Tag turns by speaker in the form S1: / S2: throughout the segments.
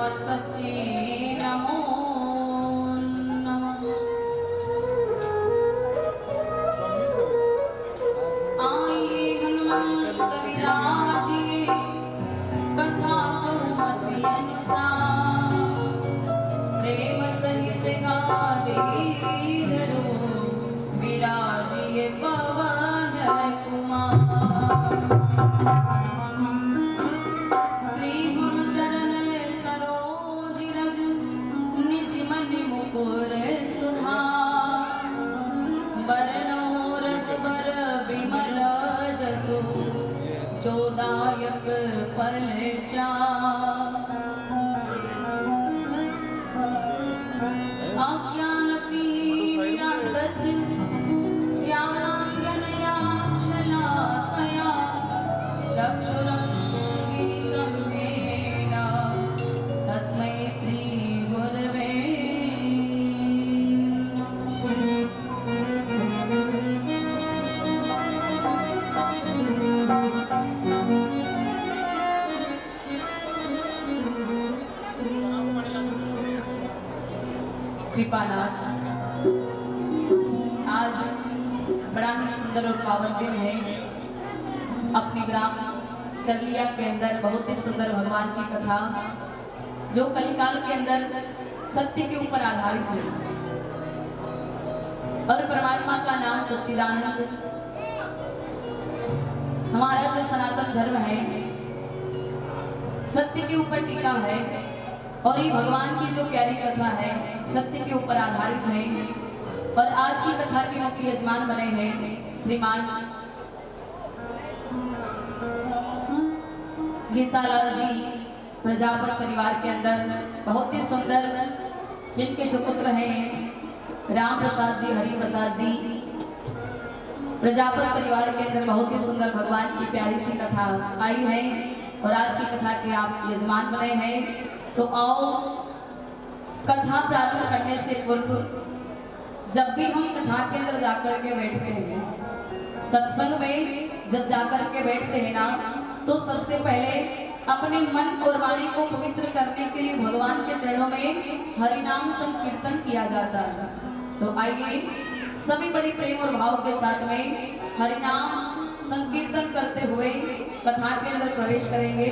S1: नमस्तस्यै नमो नमः। आइए हनुमंत विराजिए कथा कहूँ अनुसार, प्रेम सहित गादे धरो विराजिए पवन कुमार। श्री गुरु चरण सरोज रज निज मन मुकुर सुधार, बरनोरथ बर विमल जसु चोदायक फल चार। अज्ञानतिमिरान्धस्य ज्ञानाञ्जनया शलाकया चक्षुरुन्मीलितं येन तस्मै श्री गुरवे कृपानाथ। आज बड़ा ही सुंदर और पावन दिन है। अपनी ग्राम चरलिया के अंदर बहुत ही सुंदर भगवान की कथा जो कलिकाल के अंदर सत्य के ऊपर आधारित है और परमात्मा का नाम सच्चिदानंद। हमारा जो सनातन धर्म है सत्य के ऊपर टिका है और ये भगवान की जो प्यारी कथा है सत्य के ऊपर आधारित है। और आज की कथा के मुख्य यजमान बने हैं श्रीमान घीसालाल जी। प्रजापत परिवार के अंदर बहुत ही सुंदर जिनके सुपुत्र हैं राम प्रसाद जी, हरि प्रसाद जी। प्रजापत परिवार के अंदर बहुत ही सुंदर भगवान की प्यारी सी कथा आई है और आज की कथा के आप यजमान बने हैं। तो आओ कथा प्रारंभ करने से पूर्व जब भी हम कथा के अंदर जाकर के बैठते हैं, सत्संग में जब जाकर के बैठते हैं ना, तो सबसे पहले अपने मन और वाणी को पवित्र करने के लिए भगवान के चरणों में हरि नाम संकीर्तन किया जाता है। तो आइए सभी बड़े प्रेम और भाव के साथ में हरि नाम संकीर्तन करते हुए कथा के अंदर प्रवेश करेंगे।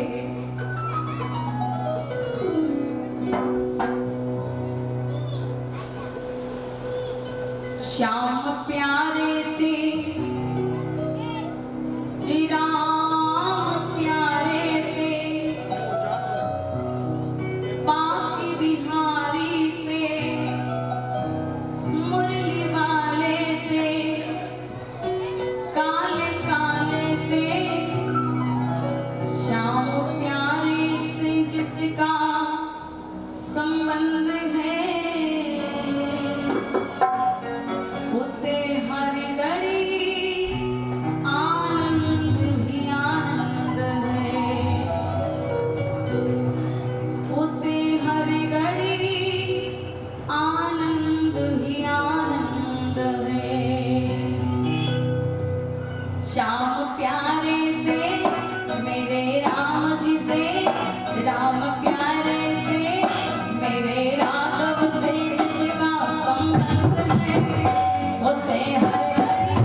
S1: श्याम प्यारे से राम प्यारे से बाकी बिहारी से मुरली वाले से काले काले से श्याम प्यारे से जिसका संबंध है उसे हर घड़ी आनंद ही आनंद है, उसे हर घड़ी आनंद ही आनंद है। श्याम प्यारे से मेरे राम जी से, राम प्यारे से मेरे राघव से जिसका संबंध है उसे हर घड़ी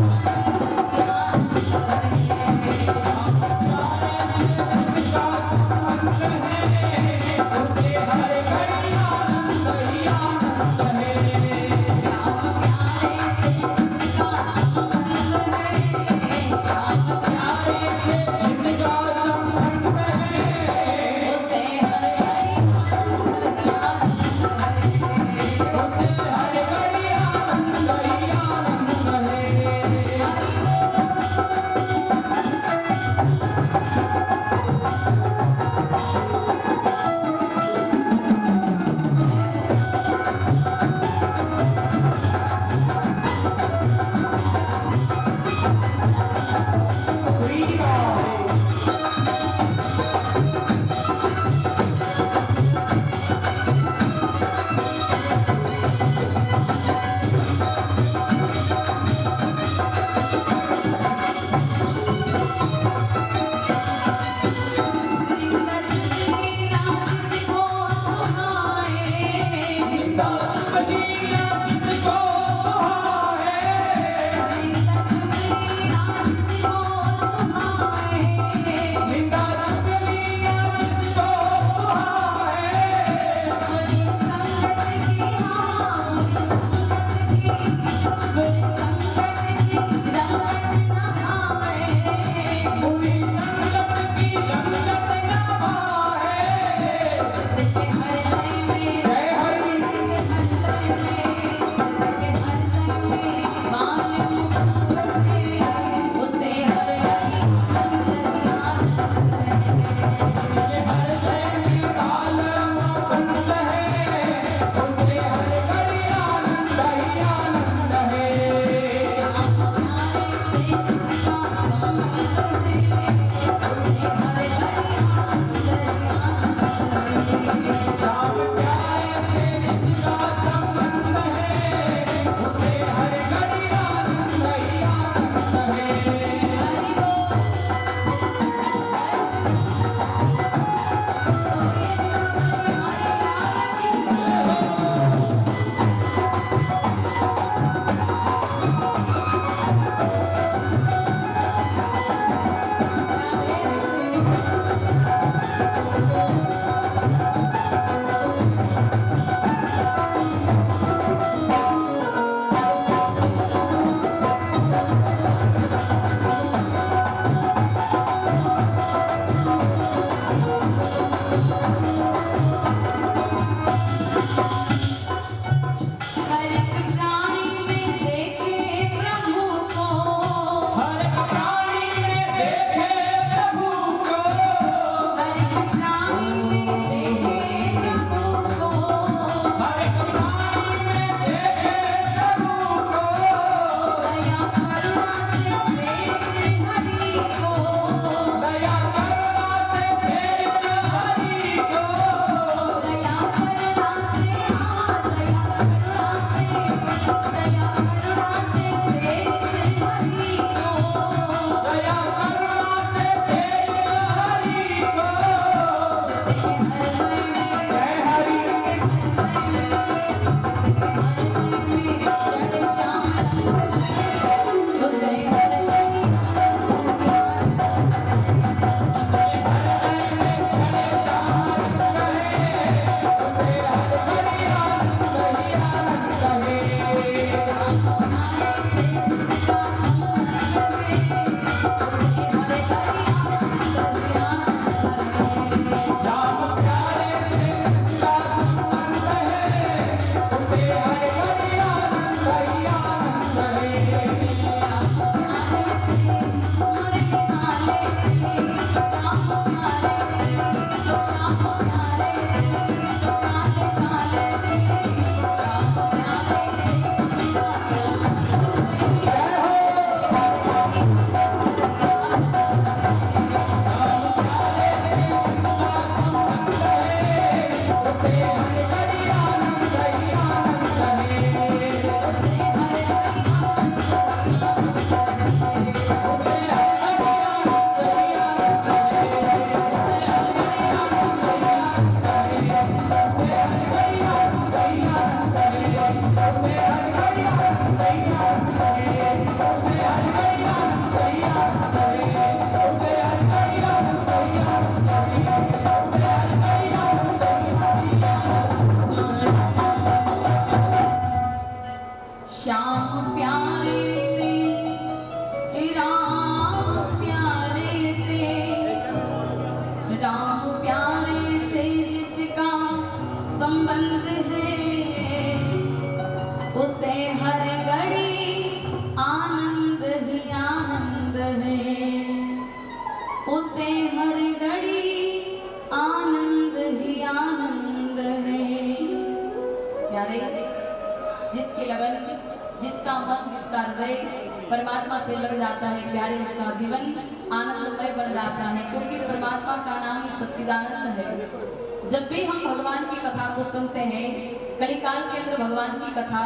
S1: उसे हर घड़ी आनंद ही आनंद है। प्यारे, जिसकी लगन, जिसका मन, जिसका हृदय परमात्मा से लग जाता है, प्यारे उसका जीवन आनंदमय बन जाता है, क्योंकि परमात्मा का नाम ही सच्चिदानंद है। जब भी हम भगवान की कथा को सुनते हैं, कलिकाल के अंदर भगवान की कथा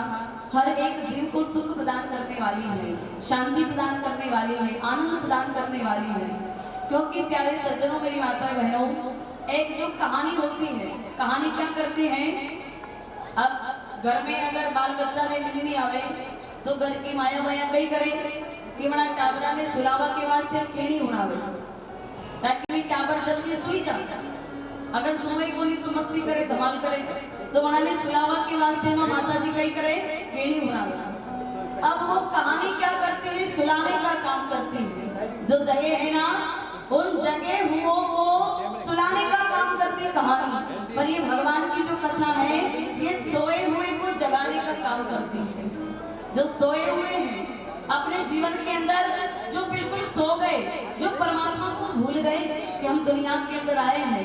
S1: हर एक जीव को सुख प्रदान करने वाली है, शांति प्रदान करने वाली है, आनंद प्रदान करने वाली है। क्योंकि प्यारे सज्जनों, मेरी माताएं बहनों, एक जो कहानी होती है, कहानी क्या करती है, अब घर में अगर बाल बच्चा ने मिल नहीं आवे तो घर की माया माया कई करे कि बड़ा टाबरा ने सुलावा के वास्ते केड़ी उड़ावे ताकि टाबर जल्दी सोई जाता। अगर सोए बोली तो मस्ती करे धमाल करे तो बड़ा ने सुलावा के वास्ते में माता जी कई करे केड़ी उड़ावे। अब वो कहानी क्या करते हैं, सुलाने का काम करती है। जो जगह है ना उन जगह हुओं को सुलाने का काम करती कहानी, पर ये भगवान की जो कथा है ये सोए हुए को जगाने का काम करती है। जो सोए हुए हैं अपने जीवन के अंदर, जो बिल्कुल सो गए, जो परमात्मा को भूल गए कि हम दुनिया के अंदर आए हैं,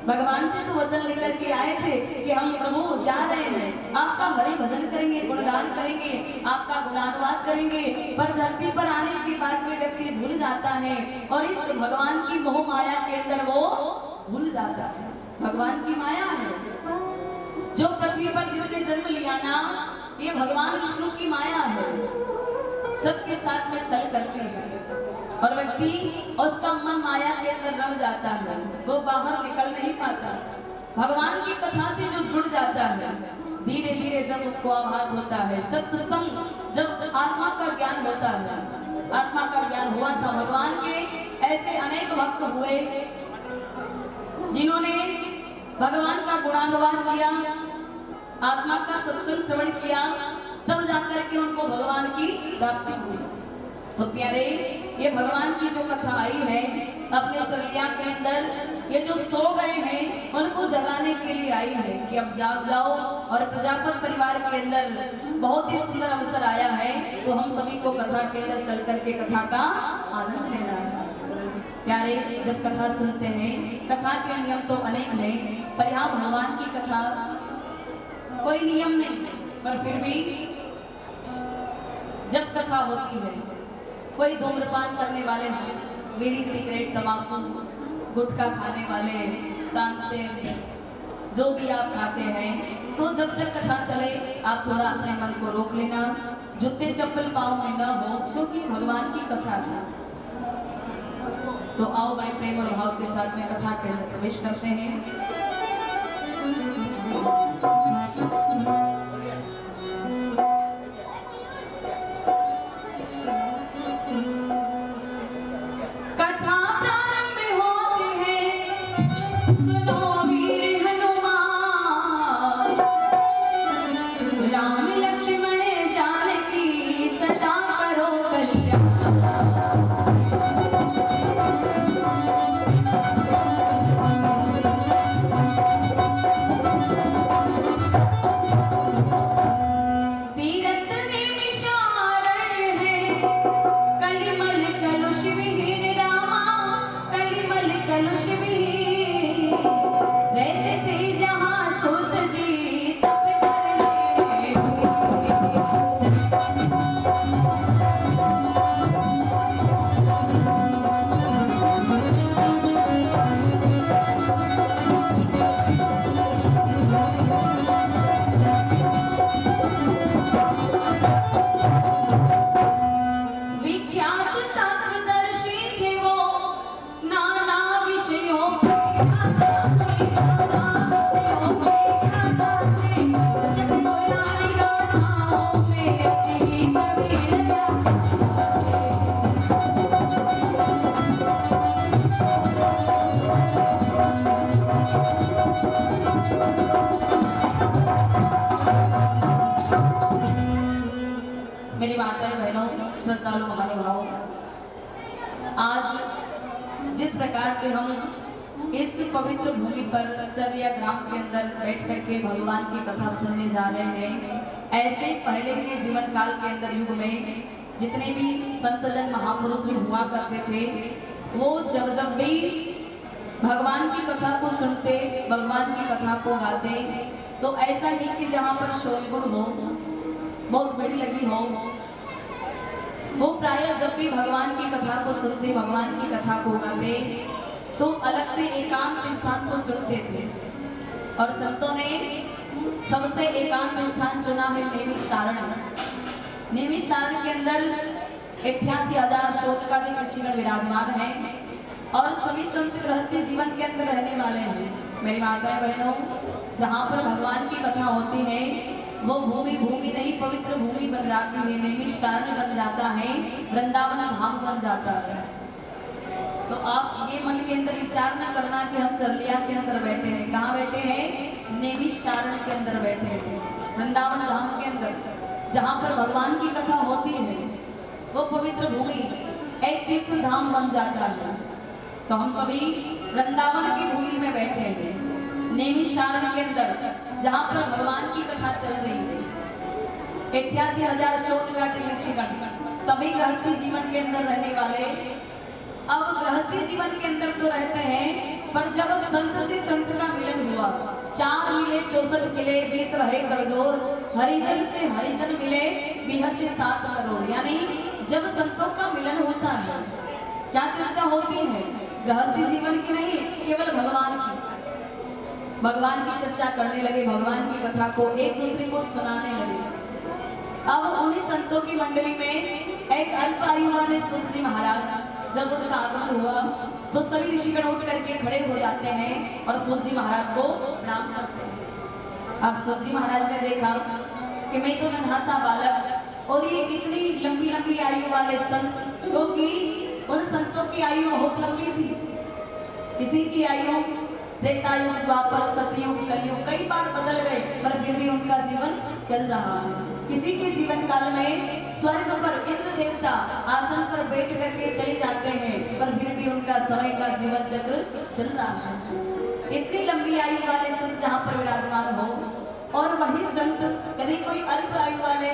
S1: भगवान से तो वचन लेकर के आए थे कि हम प्रभु जा रहे हैं, आपका हरि भजन करेंगे, गुणगान करेंगे, आपका गुणानुवाद करेंगे, पर धरती पर आने के बाद में व्यक्ति भूल जाता है और इस भगवान की मोह माया के अंदर वो भूल जाता है। भगवान की माया है जो पृथ्वी पर जिसने जन्म लिया ना, ये भगवान विष्णु की माया है, सबके साथ में छल करती है और व्यक्ति उसका मन माया के अंदर रह जाता है, वो बाहर निकल नहीं पाता। भगवान की कथा से जो जुड़ जाता है, धीरे धीरे जब उसको आभास होता है, सत्संग जब आत्मा का ज्ञान होता है, आत्मा का ज्ञान हुआ था। भगवान के ऐसे अनेक भक्त हुए जिन्होंने भगवान का गुणानुवाद किया, आत्मा का सत्संग श्रवण किया, तब जाकर के उनको भगवान की प्राप्ति हुई। तो प्यारे, ये भगवान की जो कथा आई है अपने चर्या के अंदर, ये जो सो गए हैं उनको जगाने के लिए आई है कि अब जाग जाओ। और प्रजापत परिवार के अंदर बहुत ही सुंदर अवसर आया है, तो हम सभी को कथा के अंदर चल करके कथा का आनंद लेना है। प्यारे, जब कथा सुनते हैं, कथा के नियम तो अनेक हैं, पर यहाँ भगवान की कथा कोई नियम नहीं, पर फिर भी जब कथा होती है, कोई धूम्रपान करने वाले हैं, बीड़ी सिगरेट तंबाकू गुटखा खाने वाले, तामसे जो भी आप खाते हैं, तो जब तक कथा चले आप थोड़ा अपने मन को रोक लेना, जूते चप्पल पाँव में न हो, क्योंकि भगवान की कथा है। तो आओ बड़े प्रेम और भाव के साथ में कथा के अंदर प्रवेश करते हैं। मेरी माताएं बहनों, श्रद्धालु महानुभावों, आज जिस प्रकार से हम इस पवित्र भूमि पर चरिया ग्राम के अंदर बैठ करके भगवान की कथा सुनने जा रहे हैं, ऐसे पहले के जीवन काल के अंदर युग में जितने भी संतजन महापुरुष हुआ करते थे, वो जब भी भगवान की कथा को सुनते, भगवान की कथा को गाते, तो ऐसा नहीं कि जहाँ पर शोरगुल हो, बहुत भीड़ लगी हो, वो प्राय जब भी भगवान की कथा को सुनते, भगवान की कथा को गाते, तो अलग से एकांत स्थान को चुनते थे। और संतों ने सबसे एकांत स्थान चुना है नैमिषारण्य। नैमिषारण्य के अंदर 88,000 शोधकादि ऋषिगण विराजमान हैं और सभी संत गृहस्थी जीवन के अंदर रहने वाले हैं। मेरी माताएं बहनों, जहाँ पर भगवान की कथा होती है, वो भूमि भूमि नहीं पवित्र भूमि बन जाती है, नैमिषारण्य बन जाता है, वृंदावन धाम बन जाता है। तो आप ये मन के अंदर विचार न करना कि हम चरलिया के अंदर बैठे हैं। कहाँ बैठे हैं? नैमिषारण्य के अंदर बैठे हैं, वृंदावन धाम के अंदर, जहाँ पर भगवान की कथा होती है। वो पवित्र भूमि एक तीर्थ धाम बन जाता है। तो हम सभी वृंदावन की भूमि में बैठे हैं, नैमिषारण्य के अंदर, जहाँ पर भगवान की कथा चल रही है। 88,000 शोधव्याति ऋषिगण सभी गृहस्थी जीवन के अंदर रहने वाले। अब गृहस्थी जीवन के अंदर तो रहते हैं, पर जब संत से संत का मिलन हुआ, 4 मिले 64 मिले 20 रहे गणगौर, हरिजन से हरिजन मिले 20 से 7 करोड़। यानी जब संतों का मिलन होता है, क्या चर्चा होती है? गृहस्थी जीवन की नहीं, केवल भगवान की। भगवान की चर्चा करने लगे, भगवान की कथा को एक दूसरे को सुनाने लगे। अब उन्हीं संतों की मंडली में एक अल्प आयु वाले सूत जी महाराज, जब उनका आगमन हुआ तो सभी ऋषिगण उठ करके खड़े हो जाते हैं और सूत जी महाराज को प्रणाम करते हैं। अब सूत जी महाराज ने देखा कि मैं तो नन्हा सा बालक और ये इतनी लंबी लंबी आयु वाले संत, क्योंकि उन संतों की आयु बहुत लंबी थी। किसी की आयु त्रेतायुग, द्वापर, सतयुग, कलयुग कई बार बदल गए, पर फिर भी उनका जीवन चल रहा है। किसी के जीवन काल में स्वर्ग पर इंद्र देवता आसन पर बैठ करके चले जाते हैं, पर फिर भी उनका समय का जीवन चक्र चल रहा है। इतनी लंबी आयु वाले संत जहाँ पर विराजमान हो, और वही संत यदि कोई अल्प आयु वाले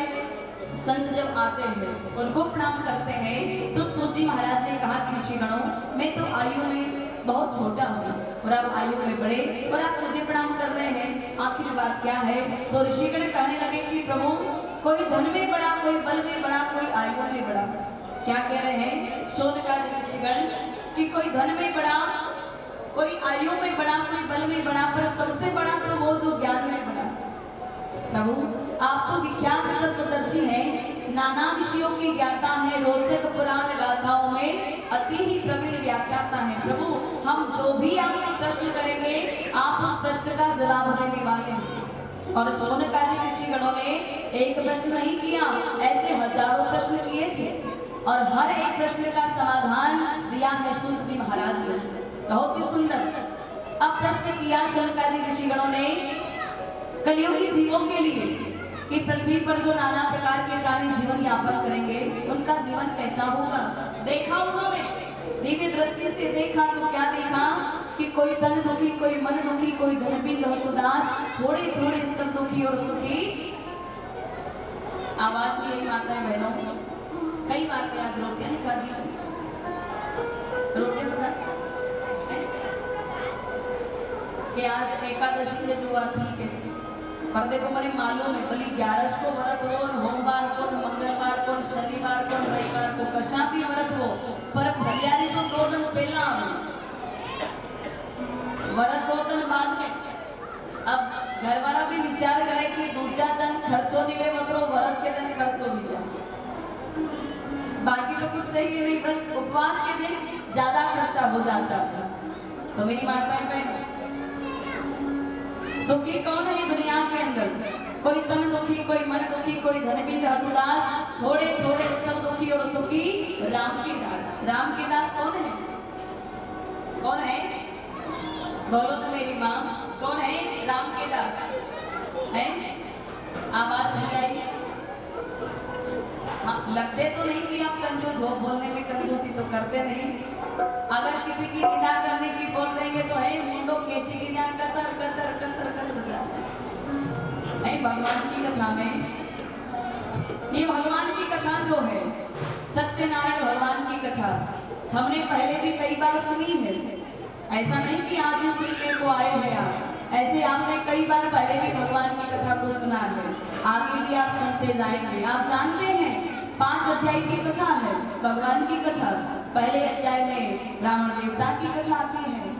S1: संत जब आते हैं, उनको प्रणाम करते हैं, तो सूत जी महाराज ने कहा कि ऋषिगणों, मैं तो आयु में बहुत छोटा हूँ और आप आयु में बड़े, और आप मुझे प्रणाम कर रहे हैं, आखिर बात क्या है? तो ऋषिगण कहने लगे कि प्रभु, कोई धन में बड़ा, कोई बल में बड़ा, कोई आयु में बड़ा। क्या कह रहे हैं शोधकार्य ऋषिगण? कि कोई धन में बड़ा, कोई आयु में बड़ा, कोई बल में बड़ा, पर सबसे बड़ा तो वो जो ज्ञान में बड़ा। प्रभु, आप तो विख्यात तत्वदर्शी हैं, नाना विषयों की ज्ञाता है, रोचक पुराण गाथाओं में अति ही प्रवीण व्याख्याता है। प्रभु, हम जो भी आपसे प्रश्न करेंगे, आप उस प्रश्न का जवाब देने वाले हैं। और शोधकार्य ऋषिगणों ने एक प्रश्न नहीं किया, ऐसे हजारों प्रश्न किए थे, और हर एक प्रश्न का समाधान दिया है सूत जी महाराज ने। बहुत ही सुंदर। अब प्रश्न किया शोधकार्य ऋषिगणों ने कलियुगी जीवों के लिए कि पृथ्वी पर जो नाना प्रकार के प्राणी जीवन यापन करेंगे, उनका जीवन कैसा होगा। देखा उन्होंने, दिव्य दृष्टि से देखा, तो क्या देखा कि कोई तन दुखी, कोई मन दुखी, कोई धन बिन रहो उदास, थोड़े थोड़े सब दुखी और सुखी। आवाज भी यही माताएं बहनों, कई बातें आज रोटियां नहीं खाती, रोटियां कि आज एकादशी में जो ठीक है, पर देखो मेरे मालूम है भली 11 को व्रत हो, सोमवार को, मंगलवार को, शनिवार को, रविवार को, कशा भी व्रत हो, पर भलियारी तो 2 दिन पहला व्रत, 2 दिन बाद में। अब घर वाला भी विचार करे कि दूसरा दिन खर्चो नहीं ले, मतलब व्रत के दिन खर्चो नहीं जाए, बाकी तो कुछ चाहिए नहीं, व्रत उपवास के दिन ज्यादा खर्चा हो जाता है। तो मेरी माताएं बहन, सुखी कौन है दुनिया के अंदर? कोई तन दुखी, कोई मन दुखी, कोई धन बिन रहत उदास, थोड़े थोड़े सब दुखी और सुखी राम के दास। राम के दास कौन है? कौन है? बोलो तो मेरी माँ, कौन है राम के दास? है आवाज नहीं आई? हाँ, लगते तो नहीं कि आप कंजूस हो, बोलने में कंजूसी तो करते नहीं। अगर किसी की निंदा करने की बोल देंगे तो है मुंडो केची की जान कतर कतर कतर कतर जाता है। भगवान की कथा में, ये भगवान की कथा जो है, सत्यनारायण भगवान की कथा हमने पहले भी कई बार सुनी है। ऐसा नहीं कि आज ही सुनने को आए हैं आप, ऐसे आपने कई बार पहले भी भगवान की कथा को सुना है, आगे भी आप सुनते जाएंगे। आप जानते हैं 5 अध्याय की कथा है भगवान की कथा। पहले अध्याय में रावण देवता की कथा आती है,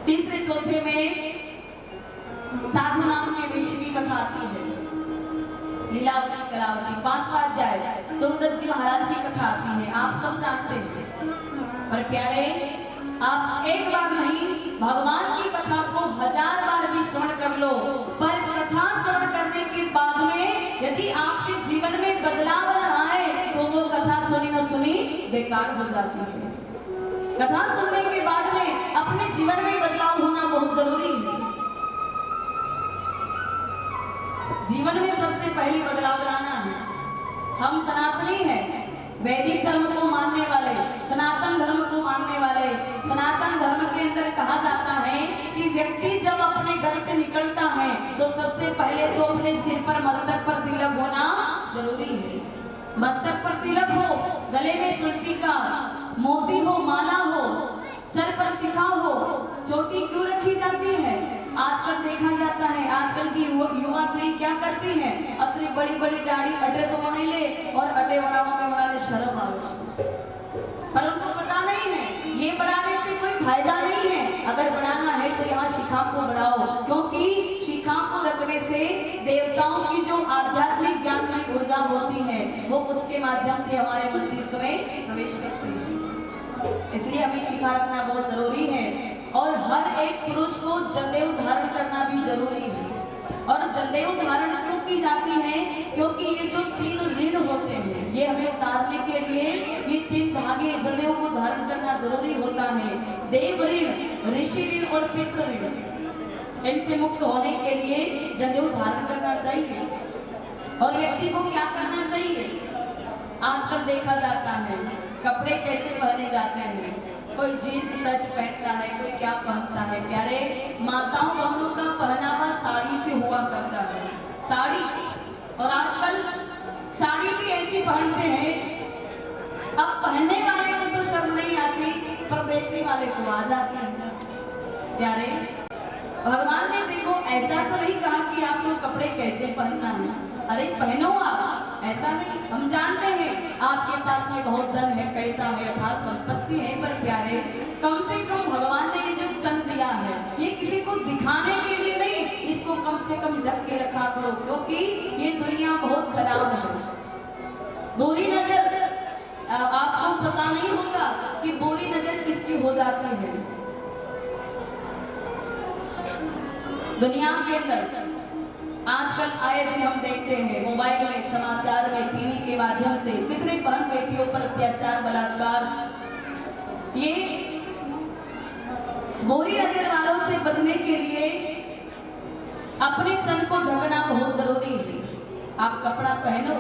S1: तीसरे चौथे में साधु नाम के विषय की कथा आती है, लीलावती कलावती। 5वां अध्याय तुंगदत्त जी महाराज की कथा आती है, आप सब जानते हैं। पर प्यारे, आप एक बार नहीं, भगवान की कथा को 1000 बार भी श्रवण कर लो, पर कथा श्रवण करने यदि आपके जीवन में बदलाव न आए तो वो कथा सुनी न सुनी बेकार हो जाती है। कथा सुनने के बाद में अपने जीवन में बदलाव होना बहुत जरूरी है। जीवन में सबसे पहले बदलाव लाना है। हम सनातनी हैं, वैदिक धर्म को मानने वाले, सनातन धर्म को मानने वाले। सनातन धर्म के अंदर कहा जाता है कि व्यक्ति जब अपने घर से निकलता है तो सबसे पहले तो अपने सिर पर मस्तक पर तिलक होना जरूरी है। मस्तक पर तिलक हो, गले में तुलसी का मोती हो, माला हो, सर पर शिखा हो। चोटी क्यों रखी जाती है? आजकल देखा जाता है, आजकल की युवा पीढ़ी क्या करती है, अपनी बड़ी बड़ी दाढ़ी अटे तो बना ले और अटे बनाओ में बनाने शर्म आ गई। पर उनको पता नहीं है ये बढ़ाने से कोई फायदा नहीं है। अगर बढ़ाना है तो यहाँ शिखा को बढ़ाओ, क्योंकि शिखा को रखने से देवताओं की जो आध्यात्मिक ज्ञान की ऊर्जा होती है वो उसके माध्यम से हमारे मस्तिष्क में प्रवेश करती है। इसलिए हमें शिखा रखना बहुत जरूरी है। और हर एक पुरुष को जनेऊ धारण करना भी जरूरी है। और जनेऊ धारण क्यों की जाती है? क्योंकि ये जो 3 ऋण होते हैं ये हमें उतारने के लिए ये 3 धागे जनेऊ को धारण करना जरूरी होता है। देव ऋण, ऋषि ऋण और पितृ ऋण, इनसे मुक्त होने के लिए जनेऊ धारण करना चाहिए। और व्यक्ति को क्या करना चाहिए? आजकल देखा जाता है कपड़े कैसे पहने जाते हैं, कोई जीन्स शर्ट पहनता है, कोई क्या पहनता है। प्यारे माताओं बहनों का पहनावा साड़ी से हुआ करता है, साड़ी। और आजकल साड़ी भी ऐसी पहनते हैं, अब पहनने वाले को तो शर्म नहीं आती पर देखने वाले को आ जाती है। प्यारे भगवान ने देखो ऐसा तो नहीं कहा कि आपको कपड़े कैसे पहनना है, अरे पहनो आप, ऐसा नहीं। हम जानते हैं आपके पास में बहुत धन है, पैसा है, अथाह संपत्ति है, पर प्यारे कम से कम भगवान ने ये जो तन दिया है ये किसी को दिखाने के लिए नहीं, इसको कम से कम ढक के रखा करो, क्योंकि ये दुनिया बहुत खराब है। बुरी नजर, आपको पता नहीं होगा कि बुरी नजर किसकी हो जाती है दुनिया के अंदर। आजकल आए दिन हम देखते हैं मोबाइल में, समाचार में, टीवी के माध्यम से कितने बहन बेटियों पर अत्याचार, बलात्कार। ये बुरी नजर वालों से बचने के लिए अपने तन को ढकना बहुत जरूरी है। आप कपड़ा पहनो,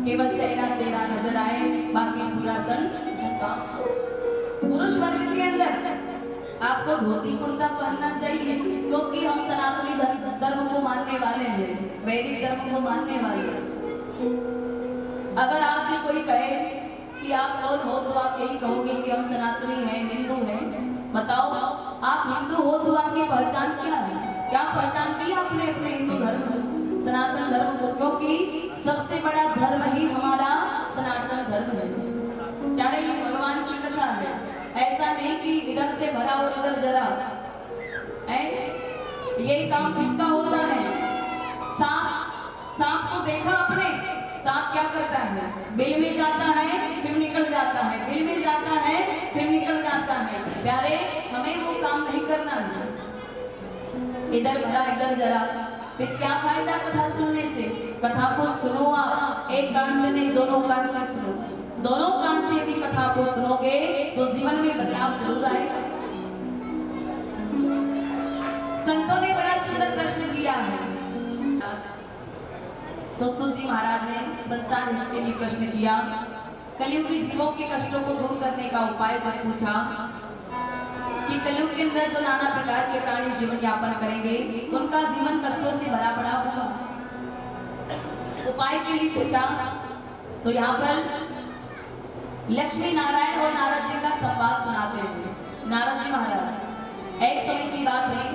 S1: केवल चेहरा नजर आए, बाकी पूरा तन ढका। पुरुष वर्ग के अंदर आपको धोती कुर्ता पहनना चाहिए, क्योंकि हम सनातनी धर्म को मानने वाले हैं, वैदिक धर्म को मानने वाले। अगर आपसे कोई कहे कि आप कौन हो तो आप यही कहोगे कि हम सनातनी हैं, हिंदू हैं। बताओ आप हिंदू हो तो आपकी पहचान क्या है? क्या पहचान की आपने अपने हिंदू धर्म, सनातन धर्म को? क्योंकि सबसे बड़ा धर्म ही हमारा सनातन धर्म है। प्यारे ये भगवान की कथा है, ऐसा नहीं कि इधर से भरा और इधर जरा है। ये काम किसका होता है? सांप को देखा आपने? सांप क्या करता है? बिल में जाता है फिर निकल जाता है, बिल में जाता है फिर निकल जाता है। प्यारे हमें वो काम नहीं करना है, इधर भरा इधर जरा। फिर क्या फायदा कथा सुनने से? कथा को सुनो आप, एक कान से नहीं दोनों कान से सुनो। दोनों कान से यदि कथा को सुनोगे तो जीवन में बदलाव जरूर आएगा। संतों ने बड़ा सुंदर प्रश्न किया है। तो सूत जी महाराज ने संसार हित के लिए प्रश्न किया। कलयुगी जीवों के कष्टों को दूर करने का उपाय जब पूछा कि कलयुग के अंदर जो नाना प्रकार के प्राणी जीवन यापन करेंगे उनका जीवन कष्टों से भरा पड़ा होगा, उपाय के लिए पूछा। तो यहाँ पर लक्ष्मी नारायण और नारद जी का संवाद सुनाते हैं। नारद जी महाराज, एक समय की बात है,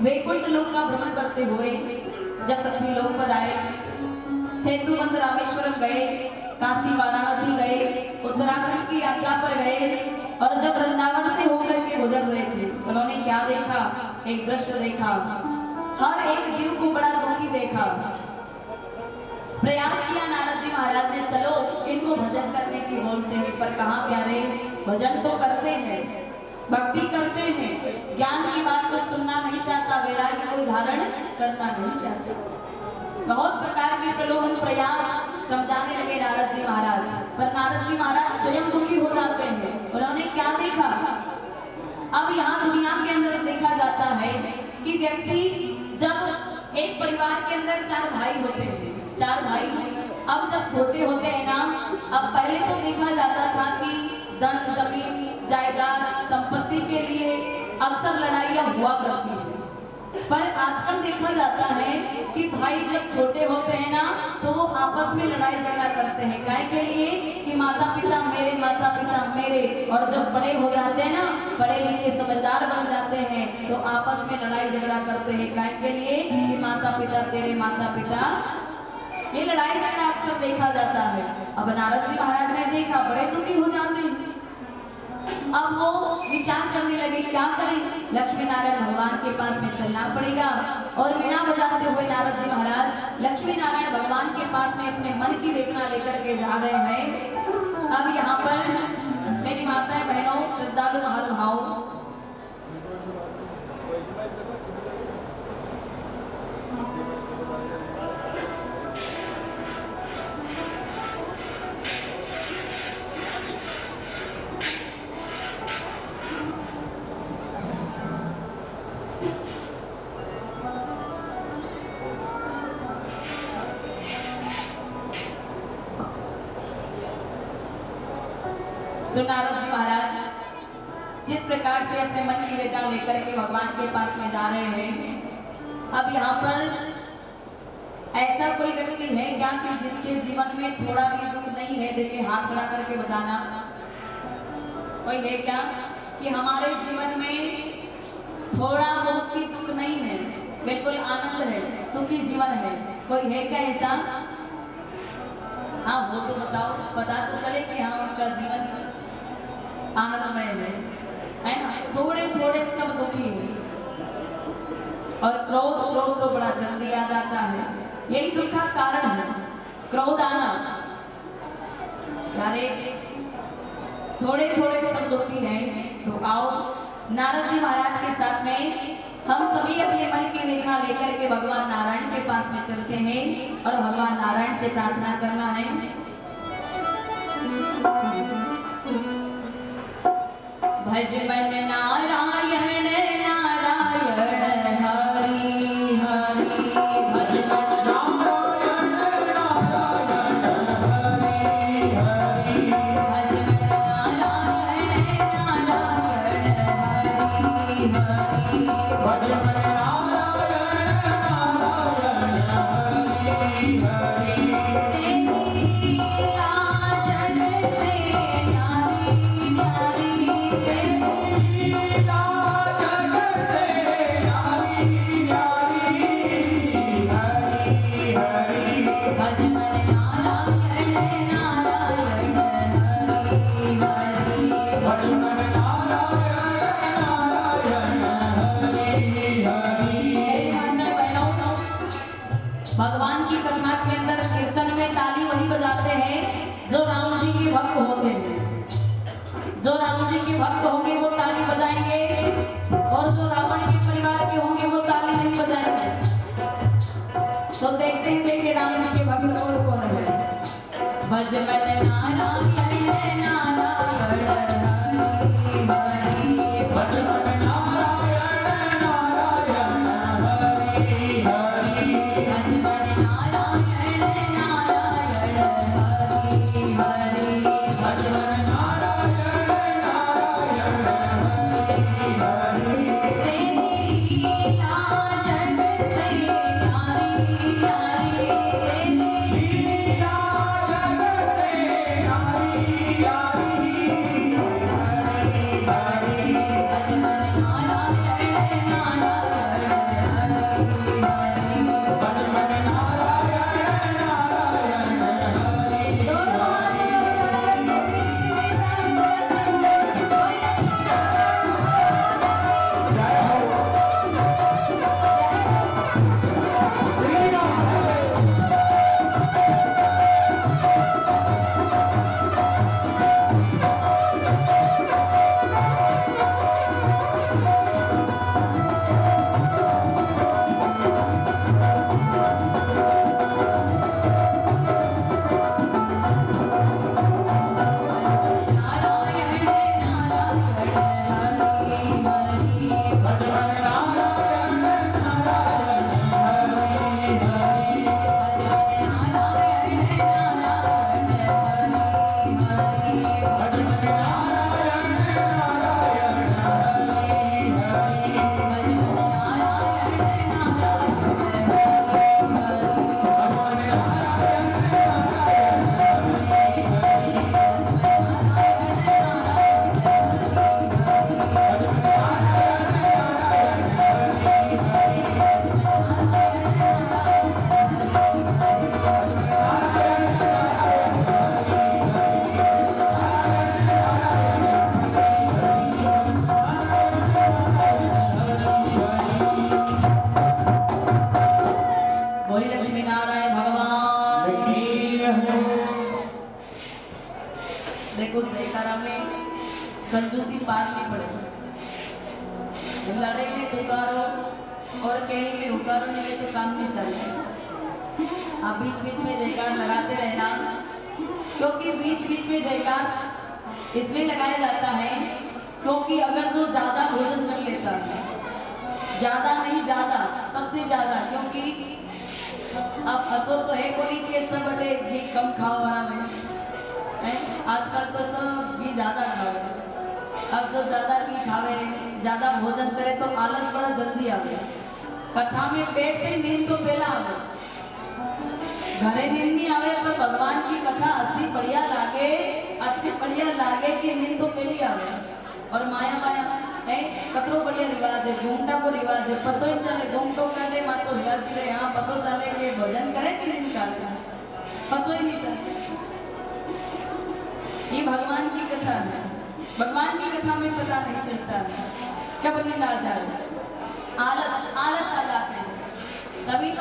S1: वैकुंठ लोक का भ्रमण करते हुए जब पृथ्वी लोक पर आए, सेतुबंध रामेश्वरम गए, काशी वाराणसी गए, उत्तराखंड की यात्रा पर गए, और जब वृंदावन से होकर के गुजर रहे थे उन्होंने क्या देखा? एक दृश्य देखा। हर एक जीव को बड़ा दुखी देखा। प्रयास किया नारद जी महाराज ने, चलो इनको भजन करने की बोलते हैं, पर कहाँ प्यारे, भजन तो करते हैं, भक्ति करते हैं, ज्ञान की बात को सुनना नहीं चाहता, वैराग्य को धारण करना नहीं चाहता। बहुत प्रकार के प्रलोभन प्रयास समझाने लगे नारद जी महाराज, पर नारद जी महाराज स्वयं दुखी हो जाते हैं। उन्होंने क्या देखा? अब यहाँ दुनिया के अंदर देखा जाता है कि व्यक्ति जब एक परिवार के अंदर 4 भाई होते हैं, 4 भाई, अब जब छोटे होते हैं ना, अब पहले तो देखा जाता था कि धन जमीन जायदाद संपत्ति के लिए अक्सर लड़ाइयाँ हुआ करती है, पर आजकल देखा जाता है कि भाई जब छोटे होते हैं ना तो वो आपस में लड़ाई झगड़ा करते हैं। काय के लिए? कि माता पिता मेरे, और जब बड़े हो जाते हैं ना, पढ़े लिखे समझदार बन जाते हैं, तो आपस में लड़ाई झगड़ा करते हैं। काय के लिए? कि माता पिता तेरे, माता पिता, ये लड़ाई झगड़ा अक्सर देखा जाता है। अब नारद जी महाराज ने देखा, बड़े दुखी हो जाते हैं। अब वो विचार करने लगे क्या करें, लक्ष्मी नारायण भगवान के पास में चलना पड़ेगा। और वीणा बजाते हुए नारद जी महाराज लक्ष्मी नारायण भगवान के पास में अपने मन की वेदना लेकर के जा रहे हैं। अब यहाँ पर मेरी माताएं बहनों श्रद्धालु महानुभाव, तो नारद जी महाराज जिस प्रकार से अपने मन की वेदना लेकर के भगवान के पास में जा रहे हैं, अब यहाँ पर ऐसा कोई व्यक्ति है क्या कि जिसके जीवन में थोड़ा भी दुख नहीं है? देखिए, हाथ खड़ा करके बताना, कोई है क्या कि हमारे जीवन में थोड़ा बहुत भी दुख नहीं है, बिल्कुल आनंद है, सुखी जीवन है? कोई है क्या ऐसा? हाँ, वो तो बताओ, पता तो चले कि हाँ उनका जीवन आनंदमय है ना? थोड़े थोड़े सब दुखी है, और क्रोध तो बड़ा जल्दी आ जाता है। यही दुख का कारण है, क्रोध आना। अरे थोड़े थोड़े सब दुखी हैं, तो आओ नारद जी महाराज के साथ में हम सभी अपने मन की वेदना लेकर के भगवान नारायण के पास में चलते हैं और भगवान नारायण से प्रार्थना करना है। भज मन नारायण नारायण हरि हरि, भज मन नारायण नारायण हरि हरि, भज मन नारायण नारायण हरि हरि, भज मन नारायण नारायण हरि हरि। भगवान की कथा के अंदर कीर्तन में ताली वही बजाते हैं जो राम जी के भक्त होते हैं। जो राम जी के भक्त होंगे वो ताली बजाएंगे, और जो रावण के परिवार के होंगे वो ताली नहीं बजाएंगे। तो देखते ही देखिए राम जी के भक्त कौन है। भज मन नारायण नारायण हरि हरि, भज मन नारायण नारायण हरि हरि, भज मन नारायण नारायण हरि हरि, भज मन नारायण नारायण हरि हरि। तेरी लीला जग से न्यारी न्यारी, तेरी लीला जग से कंजूसी पालनी पड़ेगी। लड़ाई में तुकारो और केड़ी में उकारो नहीं तो काम नहीं चलेगा। आप बीच बीच में जयकार लगाते रहना, क्योंकि बीच बीच में जयकार इसलिए लगाया जाता है क्योंकि अगर जो ज्यादा भोजन कर लेता है, ज्यादा नहीं ज्यादा, सबसे ज्यादा, क्योंकि अब असो तो है कोली के सब बटे घी कम खाओ वाला में आजकल तो सब घी ज्यादा खावे। अब जो ज्यादा घी खावे, ज्यादा भोजन करे तो आलस बड़ा जल्दी आवे। कथा में बैठते नींद तो पहला आवे, घरे नींद नहीं आवे, पर भगवान की कथा असी बढ़िया लागे, अति बढ़िया लागे कि नींद तो पहली आवे। और माया माया है कतरो बढ़िया रिवाज है, घूमटा को रिवाज है, पतो ही चले घूमटो काटे माँ तो हिलाती रहे, हाँ पतो चले कि भजन करे कि नींद काटे, पतो ही नहीं चलता। ये भगवान की कथा है, भगवान की कथा में पता नहीं चलता कब नींद आ जाए, आलस आलस आ जाते हैं, तभी तो